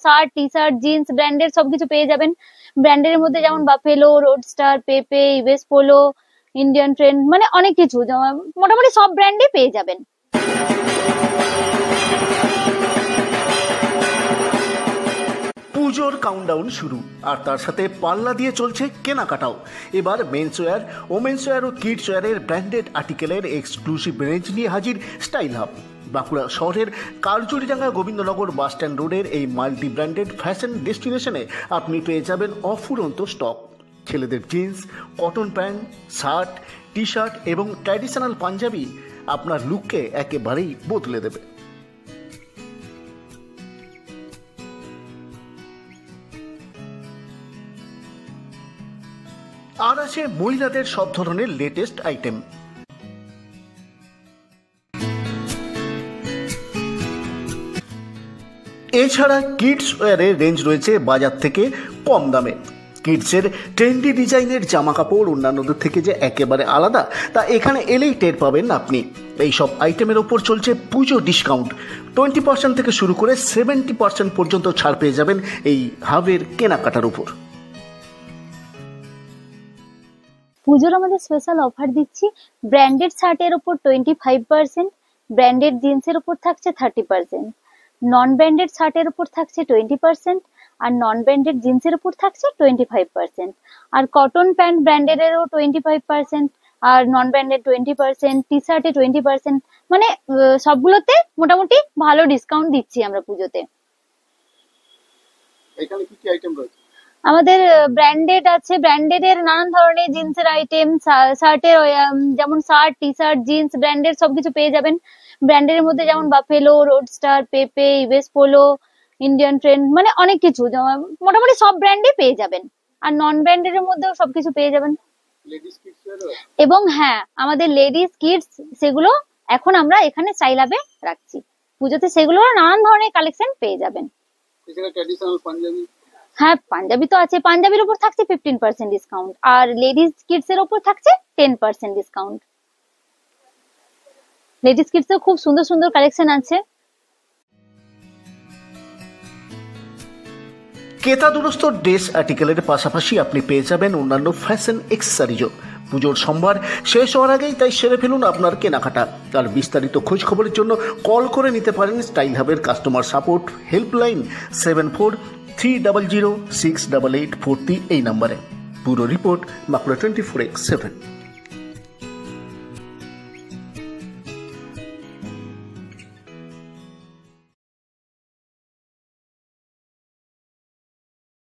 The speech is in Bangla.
শার্ট, টি শার্ট, জিন্স ব্র্যান্ডের সবকিছু পেয়ে যাবেন। ব্র্যান্ডের মধ্যে যেমন বাফেলো, রোডস্টার, পেপে, ইউএস পোলো, ইন্ডিয়ান ট্রেন্ড, মানে অনেক কিছু, মোটামুটি সব ব্র্যান্ডে পেয়ে যাবেন। পুজোর কাউন্টডাউন শুরু, আর তার সাথে পাল্লা দিয়ে চলছে কেনাকাটাও। এবার মেন্সওয়্যার, ওমেন্সওয়্যার ও কিডসওয়্যারের ব্র্যান্ডেড আর্টিকেলের এক্সক্লুসিভ রেঞ্জ নিয়ে হাজির স্টাইল হাব। বাঁকুড়া শহরের কালচুরিডাঙ্গা গোবিন্দনগর বাসস্ট্যান্ড রোডের এই মাল্টি ব্র্যান্ডেড ফ্যাশন ডেস্টিনেশনে আপনি পেয়ে যাবেন অফুরন্ত স্টক। ছেলেদের jeans, cotton pant, shirt, T shirt এবং ট্র্যাডিশনাল পাঞ্জাবি আপনার লুককে একেবারেই বদলে দেবে। আর আছে মহিলাদের সব ধরনের লেটেস্ট আইটেম। এছাড়া কিডস ওয়্যারের রেঞ্জ রয়েছে বাজার থেকে কম দামে। কিডসের ট্রেন্ডি ডিজাইনের জামা কাপড় অন্যান্যদের থেকে যে একেবারে আলাদা তা এখানে এলেই টের পাবেন আপনি। এই সব আইটেমের ওপর চলছে পুজো ডিসকাউন্ট। 20% থেকে শুরু করে 70% পর্যন্ত ছাড় পেয়ে যাবেন এই হাবের কেনাকাটার উপর। পুজোর আমাদের স্পেশাল অফার দিচ্ছি। ব্র্যান্ডেড শার্টের উপর 25%, ব্র্যান্ডেড জিন্সের উপর থাকছে 30%, নন ব্র্যান্ডেড শার্টের উপর থাকছে 20%, আর নন ব্র্যান্ডেড জিন্সের উপর থাকছে 25%, আর কটন প্যান্ট ব্র্যান্ডেডেরও 25%, আর নন ব্র্যান্ডেড 20%, টি শার্টে 20%, মানে সবগুলোতে মোটামুটি ভালো ডিসকাউন্ট দিচ্ছি আমরা পুজোতে। এখানে কি কি আইটেম রয়েছে? আমাদের ব্র্যান্ডেড আছে, ব্র্যান্ডেড এর নানান ধরনের জিন্সের আইটেম, শার্টের যেমন শার্ট, টি শার্ট, জিন্স ব্র্যান্ডের সবকিছু পেয়ে যাবেন। ব্র্যান্ডের মধ্যে যেমন বাফেলো, রোডস্টার, পেপে, ইউএস পোলো, ইন্ডিয়ান ট্রেন্ড, মানে অনেক কিছু, মোটামুটি সব ব্র্যান্ডে পেয়ে যাবেন। আর নন ব্র্যান্ডের মধ্যেও সবকিছু পেয়ে যাবেন। লেডিস কিডস এবং হ্যাঁ, আমাদের লেডিস কিডস সেগুলো এখন আমরা এখানে স্টাইল হাবে রাখছি। পুজোতে সেগুলোর নানান ধরনের কালেকশন পেয়ে যাবেন। এছাড়া ট্র্যাডিশনাল পাঞ্জাবি, হ্যাঁ পাঞ্জাবি তো আছে, পাঞ্জাবির উপর থাকছে 15% ডিসকাউন্ট, আর লেডিস কিডস এর উপর থাকছে 10% ডিসকাউন্ট। লেডিস কিডস এর খুব সুন্দর সুন্দর কালেকশন আছে। কেতা দুরস্ত ড্রেস আর্টিকেলের পাশাপাশি আপনি পেয়ে যাবেন অন্যান্য ফ্যাশন এক্সেসরিজও। পুজোর সোমবার শেষ হওয়ার আগেই তাই সেরে ফেলুন আপনার কেনাকাটা। আর বিস্তারিত খোঁজ খবরের জন্য কল করে নিতে পারেন স্টাইল হাবের কাস্টমার সাপোর্ট হেল্পলাইন 7430068843 এই নাম্বারে। Bureau report Bankura 24x7।